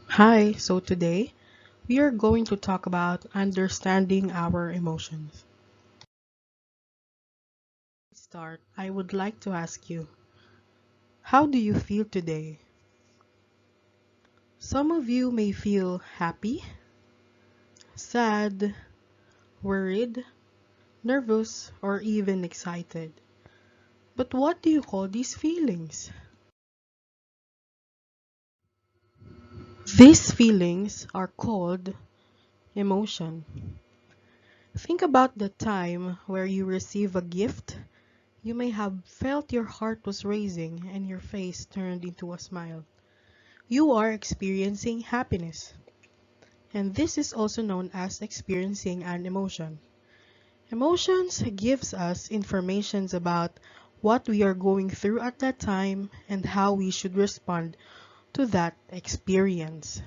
Hi, so today we are going to talk about understanding our emotions. To start, I would like to ask you, how do you feel today? Some of you may feel happy, sad, worried, nervous, or even excited. But what do you call these feelings? These feelings are called emotion. Think about the time where you receive a gift. You may have felt your heart was racing and your face turned into a smile. You are experiencing happiness. And this is also known as experiencing an emotion. Emotions gives us informations about what we are going through at that time and how we should respond to that experience.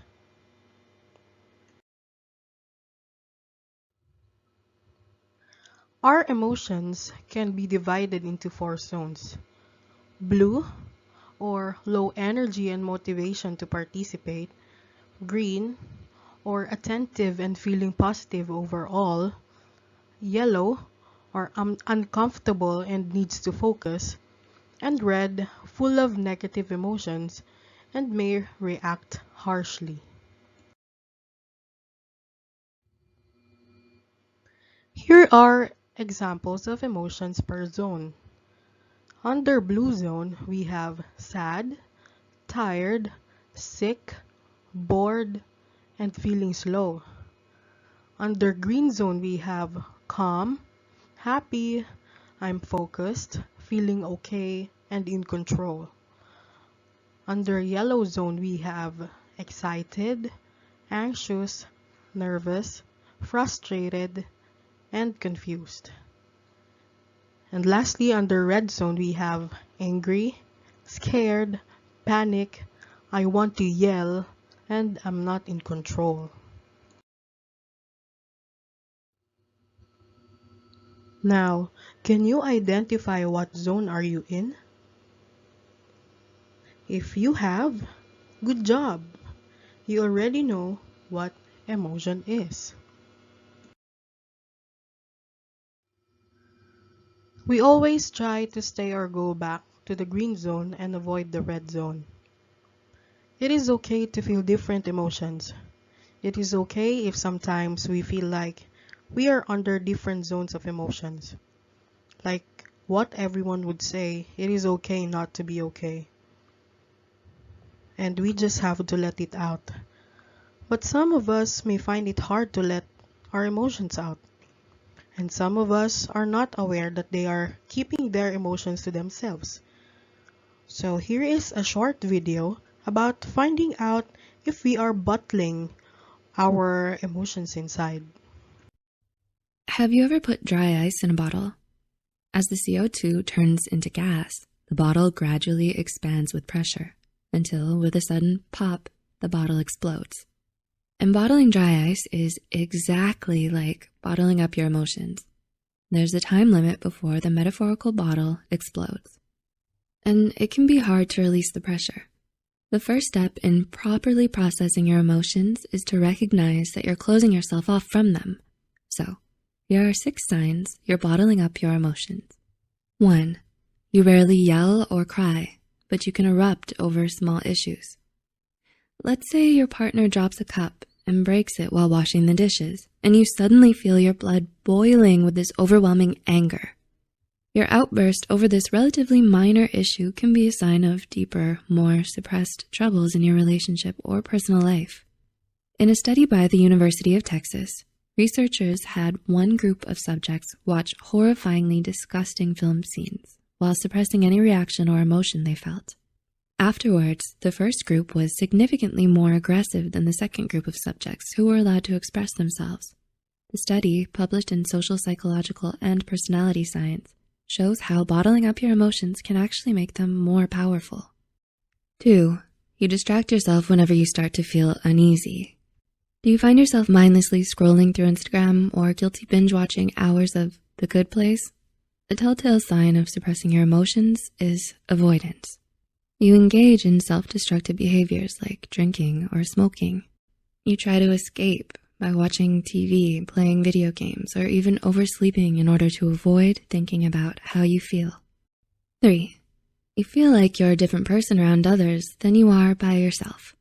Our emotions can be divided into four zones. Blue, or low energy and motivation to participate. Green, or attentive and feeling positive overall. Yellow, or uncomfortable and needs to focus. And red, full of negative emotions and may react harshly. Here are examples of emotions per zone. Under blue zone, we have sad, tired, sick, bored, and feeling slow. Under green zone, we have calm, happy, I'm focused, feeling okay, and in control. Under yellow zone, we have excited, anxious, nervous, frustrated, and confused. And lastly, under red zone, we have angry, scared, panic, I want to yell, and I'm not in control. Now, can you identify what zone are you in? If you have, good job. You already know what emotion is. We always try to stay or go back to the green zone and avoid the red zone. It is okay to feel different emotions. It is okay if sometimes we feel like we are under different zones of emotions. Like what everyone would say, it is okay not to be okay. And we just have to let it out. But some of us may find it hard to let our emotions out. And some of us are not aware that they are keeping their emotions to themselves. So here is a short video about finding out if we are bottling our emotions inside. Have you ever put dry ice in a bottle? As the CO2 turns into gas, the bottle gradually expands with pressure until, with a sudden pop, the bottle explodes. And bottling dry ice is exactly like bottling up your emotions. There's a time limit before the metaphorical bottle explodes. And it can be hard to release the pressure. The first step in properly processing your emotions is to recognize that you're closing yourself off from them. So, here are 6 signs you're bottling up your emotions. 1. You rarely yell or cry, but you can erupt over small issues. Let's say your partner drops a cup and breaks it while washing the dishes, and you suddenly feel your blood boiling with this overwhelming anger. Your outburst over this relatively minor issue can be a sign of deeper, more suppressed troubles in your relationship or personal life. In a study by the University of Texas, researchers had one group of subjects watch horrifyingly disgusting film scenes while suppressing any reaction or emotion they felt. Afterwards, the first group was significantly more aggressive than the second group of subjects who were allowed to express themselves. The study, published in Social Psychological and Personality Science, shows how bottling up your emotions can actually make them more powerful. 2. You distract yourself whenever you start to feel uneasy. Do you find yourself mindlessly scrolling through Instagram or guilty binge watching hours of The Good Place? A telltale sign of suppressing your emotions is avoidance. You engage in self-destructive behaviors like drinking or smoking. You try to escape by watching TV, playing video games, or even oversleeping in order to avoid thinking about how you feel. 3. You feel like you're a different person around others than you are by yourself.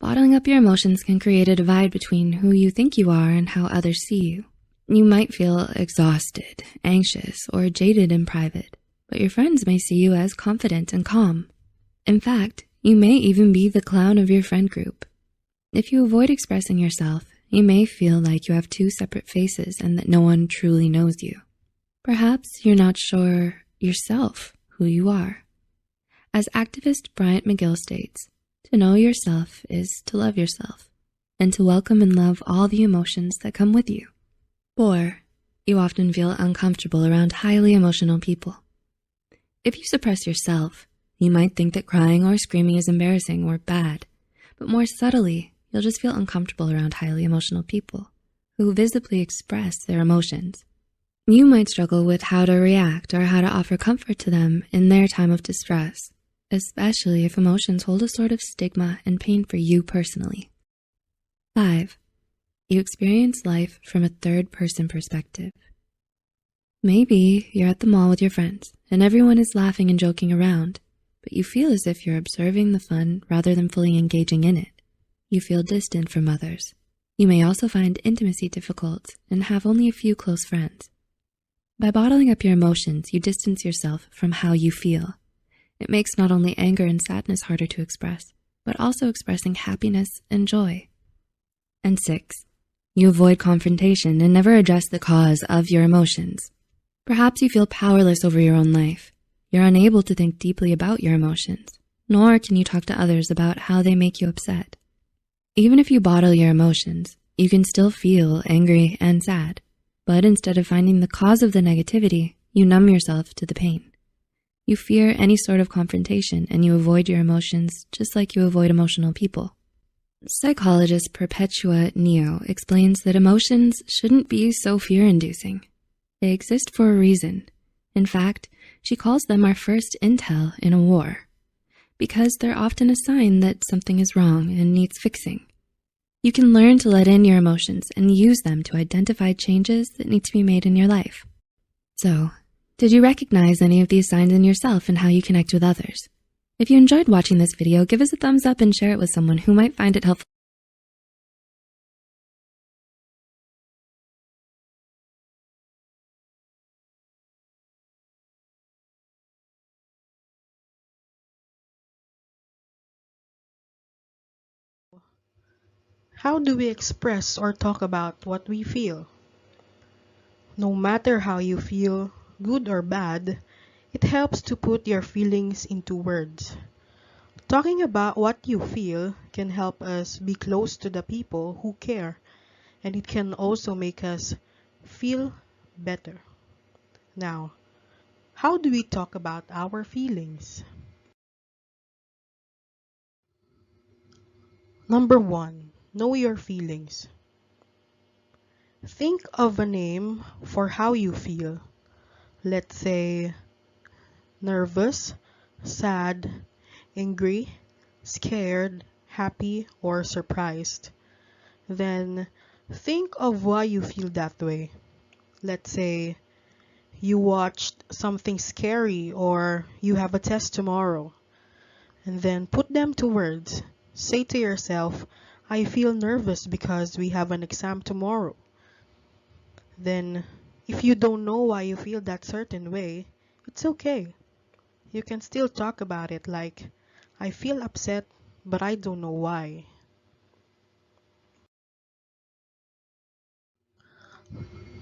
Bottling up your emotions can create a divide between who you think you are and how others see you. You might feel exhausted, anxious, or jaded in private, but your friends may see you as confident and calm. In fact, you may even be the clown of your friend group. If you avoid expressing yourself, you may feel like you have two separate faces and that no one truly knows you. Perhaps you're not sure yourself who you are. As activist Bryant McGill states, to know yourself is to love yourself and to welcome and love all the emotions that come with you. 4. You often feel uncomfortable around highly emotional people. If you suppress yourself, you might think that crying or screaming is embarrassing or bad, but more subtly, you'll just feel uncomfortable around highly emotional people who visibly express their emotions. You might struggle with how to react or how to offer comfort to them in their time of distress, especially if emotions hold a sort of stigma and pain for you personally. 5. You experience life from a third-person perspective. Maybe you're at the mall with your friends and everyone is laughing and joking around, but you feel as if you're observing the fun rather than fully engaging in it. You feel distant from others. You may also find intimacy difficult and have only a few close friends. By bottling up your emotions, you distance yourself from how you feel. It makes not only anger and sadness harder to express, but also expressing happiness and joy. And 6. You avoid confrontation and never address the cause of your emotions. Perhaps you feel powerless over your own life. You're unable to think deeply about your emotions, nor can you talk to others about how they make you upset. Even if you bottle your emotions, you can still feel angry and sad, but instead of finding the cause of the negativity, you numb yourself to the pain. You fear any sort of confrontation and you avoid your emotions just like you avoid emotional people. Psychologist Perpetua Neo explains that emotions shouldn't be so fear-inducing. They exist for a reason. In fact, she calls them our first intel in a war, because they're often a sign that something is wrong and needs fixing. You can learn to let in your emotions and use them to identify changes that need to be made in your life. So, did you recognize any of these signs in yourself and how you connect with others? If you enjoyed watching this video, give us a thumbs up and share it with someone who might find it helpful. How do we express or talk about what we feel? No matter how you feel, good or bad, it helps to put your feelings into words. Talking about what you feel can help us be close to the people who care, and it can also make us feel better. Now, how do we talk about our feelings? Number 1, know your feelings. Think of a name for how you feel. Let's say nervous, sad, angry, scared, happy, or surprised. Then think of why you feel that way. Let's say you watched something scary or you have a test tomorrow. And then put them to words. Say to yourself, I feel nervous because we have an exam tomorrow. Then, if you don't know why you feel that certain way, it's okay. You can still talk about it like, I feel upset, but I don't know why.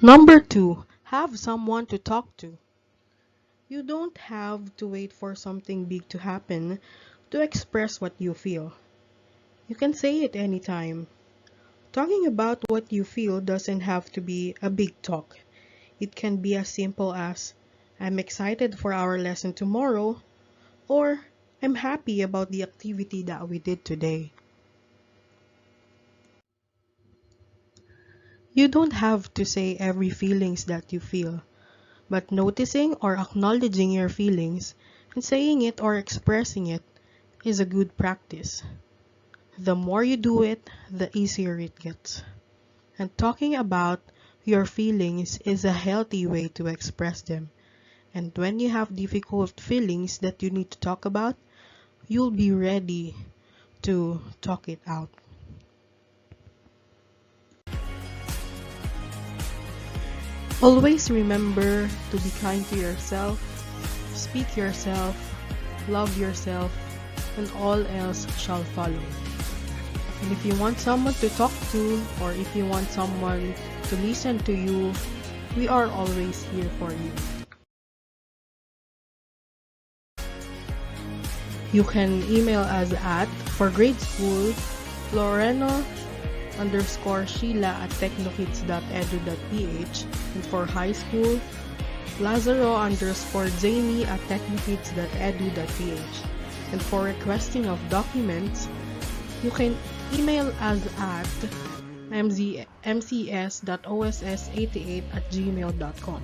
Number 2, have someone to talk to. You don't have to wait for something big to happen to express what you feel. You can say it anytime. Talking about what you feel doesn't have to be a big talk. It can be as simple as, I'm excited for our lesson tomorrow, or I'm happy about the activity that we did today. You don't have to say every feelings that you feel, but noticing or acknowledging your feelings And saying it or expressing it is a good practice. The more you do it, the easier it gets. And talking about your feelings is a healthy way to express them. And when you have difficult feelings that you need to talk about, you'll be ready to talk it out. Always remember to be kind to yourself, speak yourself, love yourself, and all else shall follow. And if you want someone to talk to, or if you want someone to listen to you, we are always here for you. You can email us at, for grade school, Loreno_Sheila@technokids.edu.ph, and for high school, Lazaro_Jamie@technokids.edu.ph. And for requesting of documents, you can email us at mcs.oss88@gmail.com.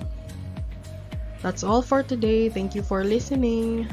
That's all for today. Thank you for listening.